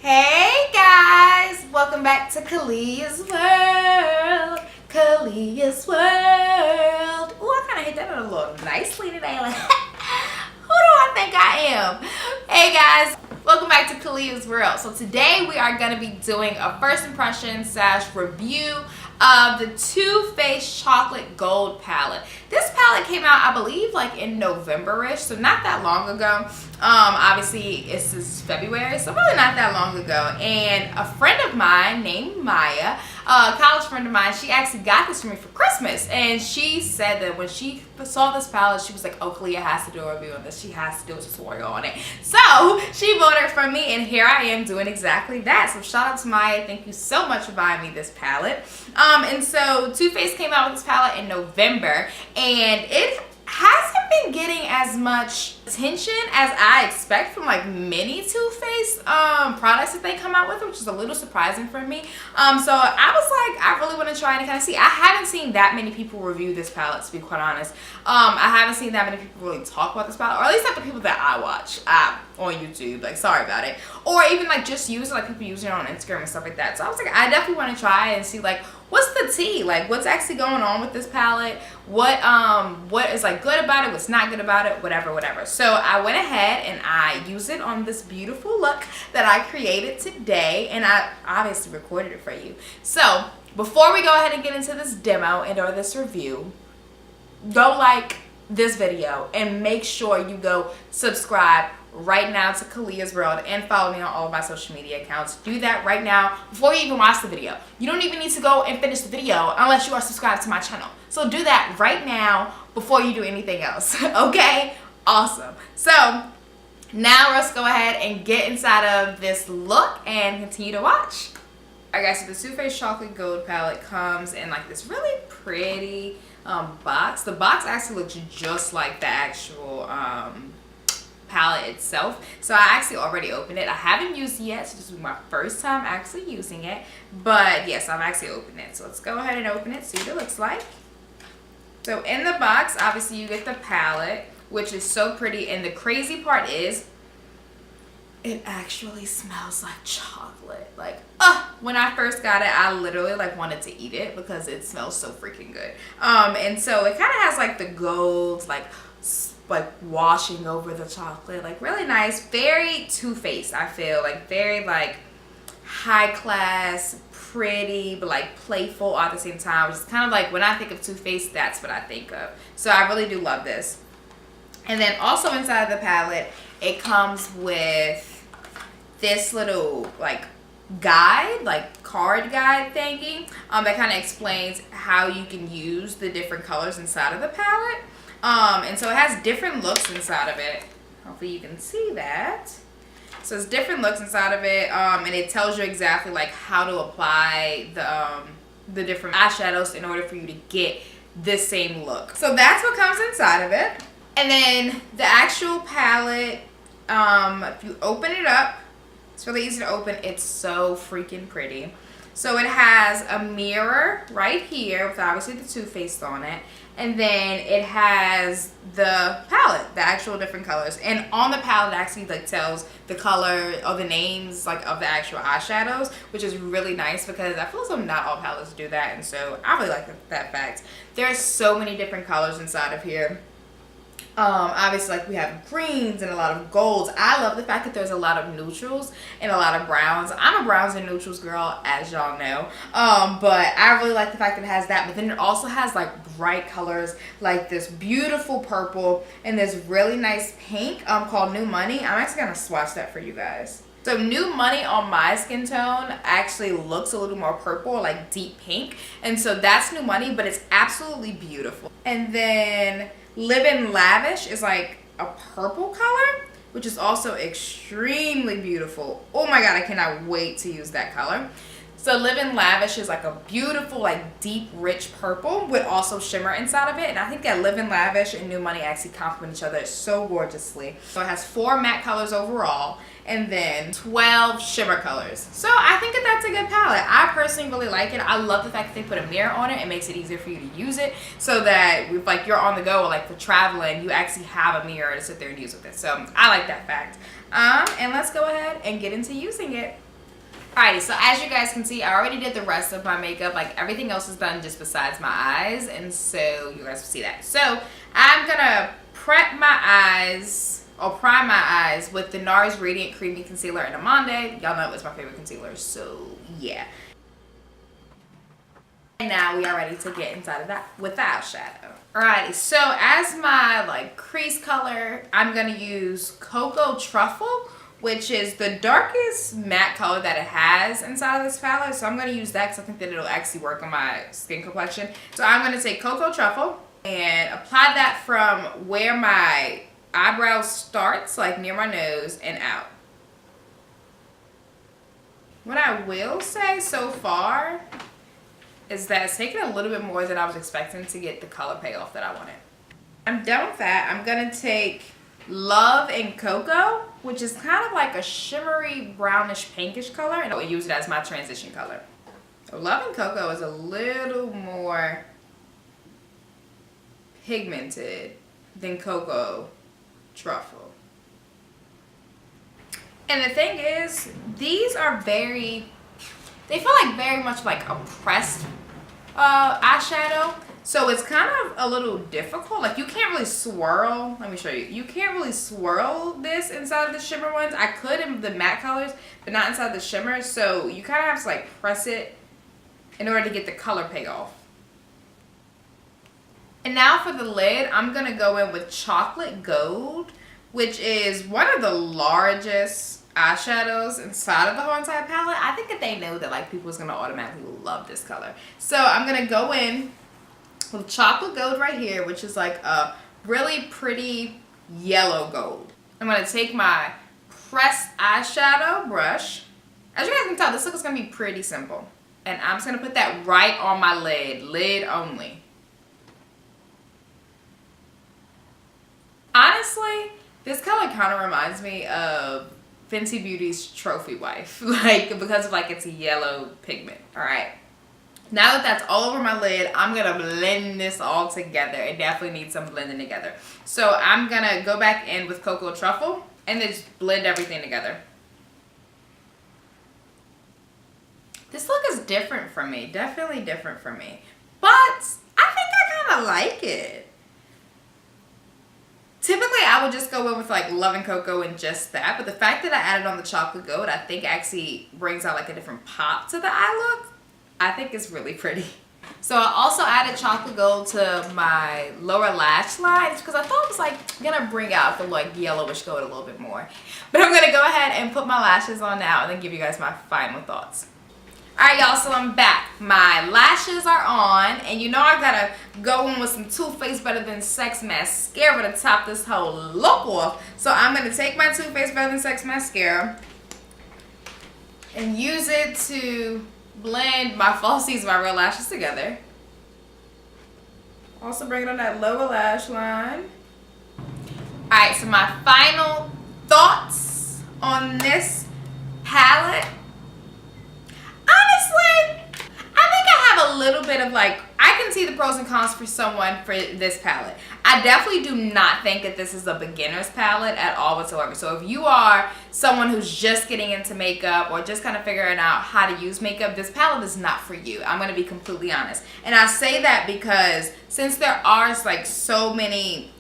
Hey guys, welcome back to Khaleelah's World. Khaleelah's World. Ooh, I kind of hit that a little nicely today. Like, who do I think I am? Hey guys, welcome back to Khaleelah's World. So today we are going to be doing a first impression / review of the Too Faced Chocolate Gold palette. This palette came out, I believe, like in November-ish, so not that long ago. Obviously, this is February, so really not that long ago. And a friend of mine named Maya, a college friend of mine, she actually got this for me for Christmas. And she said that when she saw this palette, she was like, oh, Khaleelah has to do a review on this. She has to do a tutorial on it. So she bought it from me, and here I am doing exactly that. So shout out to Maya. Thank you so much for buying me this palette. And so Too Faced came out with this palette in November, and it hasn't been getting as much attention as I expect from like many Too Faced products that they come out with, which is a little surprising for me. So I was like, I really want to try and kind of see. I haven't seen that many people review this palette, to be quite honest. I haven't seen that many people really talk about this palette, or at least not the people that I watch on YouTube. Like, sorry about it. Or even like just use it, like people using it on Instagram and stuff like that. So I was like, I definitely want to try and see like what's the tea, like what's actually going on with this palette, what is like good about it, what's not good about it, whatever. So I went ahead and I used it on this beautiful look that I created today, and I obviously recorded it for you. So before we go ahead and get into this demo and or this review, go like this video and make sure you go subscribe right now to Khaleeah's World and follow me on all of my social media accounts. Do that right now before you even watch the video. You don't even need to go and finish the video unless you are subscribed to my channel. So do that right now before you do anything else. Okay? Awesome. So now let's go ahead and get inside of this look and continue to watch. Alright guys, so the Too Faced Chocolate Gold palette comes in like this really pretty box. The box actually looks just like the actual palette itself. So I actually already opened it. I haven't used it yet, so this is my first time actually using it. But yes, I've actually opened it. So let's go ahead and open it, see what it looks like. So in the box, obviously you get the palette, which is so pretty. And the crazy part is, it actually smells like chocolate. Like, when I first got it, I literally like wanted to eat it because it smells so freaking good. And so it kind of has like the gold, like washing over the chocolate, like really nice, very Too Faced. I feel like very like high class, pretty, but like playful all at the same time, which is kind of like when I think of Too Faced, that's what I think of. So I really do love this. And then also inside of the palette, it comes with this little like guide, like card guide thingy, that kind of explains how you can use the different colors inside of the palette. And so it has different looks inside of it. Hopefully you can see that. So it's different looks inside of it, and it tells you exactly like how to apply the different eyeshadows in order for you to get this same look. So that's what comes inside of it. And then the actual palette, if you open it up, it's really easy to open. It's so freaking pretty. So it has a mirror right here with obviously the Too Faced on it. And then it has the palette, the actual different colors. And on the palette it actually like tells the color or the names like of the actual eyeshadows, which is really nice because I feel as though not all palettes do that. And so I really like that fact. There's so many different colors inside of here. Obviously like we have greens and a lot of golds. I love the fact that there's a lot of neutrals and a lot of browns. I'm a browns and neutrals girl, as y'all know, but I really like the fact that it has that. But then it also has like bright colors, like this beautiful purple and this really nice pink called New Money. I'm actually gonna swatch that for you guys. So New Money on my skin tone actually looks a little more purple, like deep pink, and so that's New Money, but it's absolutely beautiful. And then Livin' Lavish is like a purple color, which is also extremely beautiful. Oh my god, I cannot wait to use that color. So Livin' Lavish is like a beautiful, like deep, rich purple with also shimmer inside of it. And I think that Livin' Lavish and New Money actually complement each other so gorgeously. So it has 4 matte colors overall and then 12 shimmer colors. So I think that that's a good palette. I personally really like it. I love the fact that they put a mirror on it. It makes it easier for you to use it so that if like you're on the go or like for traveling, you actually have a mirror to sit there and use with it. So I like that fact. And let's go ahead and get into using it. Alrighty, so as you guys can see, I already did the rest of my makeup. Like, everything else is done just besides my eyes, and so you guys will see that. So I'm gonna prep my eyes, or prime my eyes, with the NARS Radiant Creamy Concealer in Amande. Y'all know it's my favorite concealer, so yeah. And now we are ready to get inside of that with the eyeshadow. Alrighty, so as my like crease color, I'm gonna use Cocoa Truffle, which is the darkest matte color that it has inside of this palette. So I'm gonna use that because I think that it'll actually work on my skin complexion. So I'm gonna take Cocoa Truffle and apply that from where my eyebrow starts, like near my nose, and out. What I will say so far is that it's taken a little bit more than I was expecting to get the color payoff that I wanted. I'm done with that. I'm gonna take Love and Cocoa, which is kind of like a shimmery brownish pinkish color, and I'll use it as my transition color. So Love and Cocoa is a little more pigmented than Cocoa Truffle. And the thing is, these are they feel like very much like a pressed eyeshadow. So it's kind of a little difficult. Like, you can't really swirl. Let me show you. You can't really swirl this inside of the shimmer ones. I could in the matte colors, but not inside the shimmer. So you kind of have to like press it in order to get the color payoff. And now for the lid, I'm going to go in with Chocolate Gold, which is one of the largest eyeshadows inside of the whole entire palette. I think that they know that like people is going to automatically love this color. So I'm going to go in with Chocolate Gold right here, which is like a really pretty yellow gold. I'm going to take my pressed eyeshadow brush. As you guys can tell, this look is going to be pretty simple. And I'm just going to put that right on my lid only. Honestly, this color kind of reminds me of Fenty Beauty's Trophy Wife, like, because of like its yellow pigment. All right. Now that that's all over my lid, I'm going to blend this all together. It definitely needs some blending together. So I'm going to go back in with Cocoa Truffle and then just blend everything together. This look is different from me. Definitely different from me. But I think I kind of like it. Typically, I would just go in with like Love and Cocoa and just that. But the fact that I added on the Chocolate Gold, I think actually brings out like a different pop to the eye look. I think it's really pretty. So I also added Chocolate Gold to my lower lash line because I thought it was like gonna bring out the like yellowish gold a little bit more. But I'm gonna go ahead and put my lashes on now and then give you guys my final thoughts. Alright y'all, so I'm back. My lashes are on, and you know I gotta go in with some Too Faced Better Than Sex mascara to top this whole look off. So I'm gonna take my Too Faced Better Than Sex mascara and use it to blend my falsies and my real lashes together. Also bring it on that lower lash line. Alright, so my final thoughts on this palette. Honestly, I think I have a little bit of like, I can see the pros and cons for someone for this palette. I definitely do not think that this is a beginner's palette at all whatsoever. So if you are someone who's just getting into makeup or just kind of figuring out how to use makeup, this palette is not for you. I'm going to be completely honest. And I say that because since there are like so many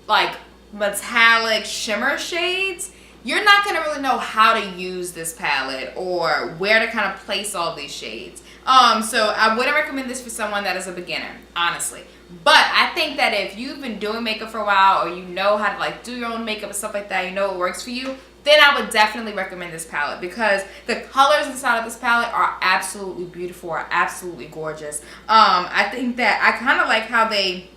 like metallic shimmer shades, you're not going to really know how to use this palette or where to kind of place all these shades. So I wouldn't recommend this for someone that is a beginner, honestly. But I think that if you've been doing makeup for a while, or you know how to like do your own makeup and stuff like that, you know what works for you, then I would definitely recommend this palette because the colors inside of this palette are absolutely beautiful, are absolutely gorgeous. I think that I kind of like how they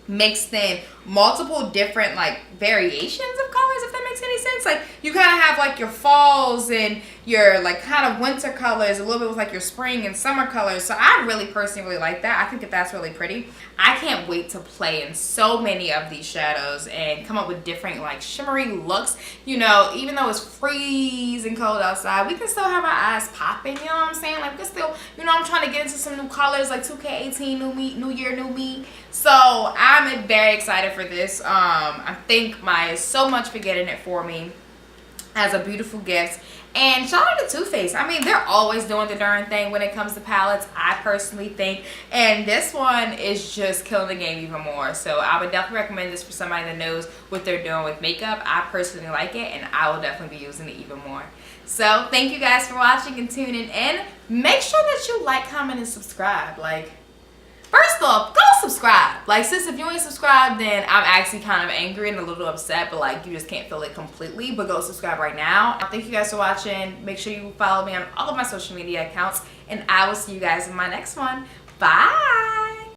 mixed in multiple different like variations of colors, if that makes any sense. Like you kind of have like your falls and your like kind of winter colors, a little bit with like your spring and summer colors. So I really personally really like that. I think that that's really pretty. I can't wait to play in so many of these shadows and come up with different like shimmery looks. You know, even though it's freezing cold outside, we can still have our eyes popping, you know what I'm saying? Like we can still, you know, I'm trying to get into some new colors like 2K18, new me, new year, new me. So I'm very excited for this. I think Maya is so much for getting it for me as a beautiful gift. And shout out to Too Faced. I mean, they're always doing the darn thing when it comes to palettes, I personally think. And this one is just killing the game even more. So I would definitely recommend this for somebody that knows what they're doing with makeup. I personally like it, and I will definitely be using it even more. So thank you guys for watching and tuning in. Make sure that you like, comment, and subscribe. Like, first off, go subscribe. Like, sis, if you ain't subscribed, then I'm actually kind of angry and a little upset, but like, you just can't feel it completely. But go subscribe right now. Thank you guys for watching. Make sure you follow me on all of my social media accounts, and I will see you guys in my next one. Bye.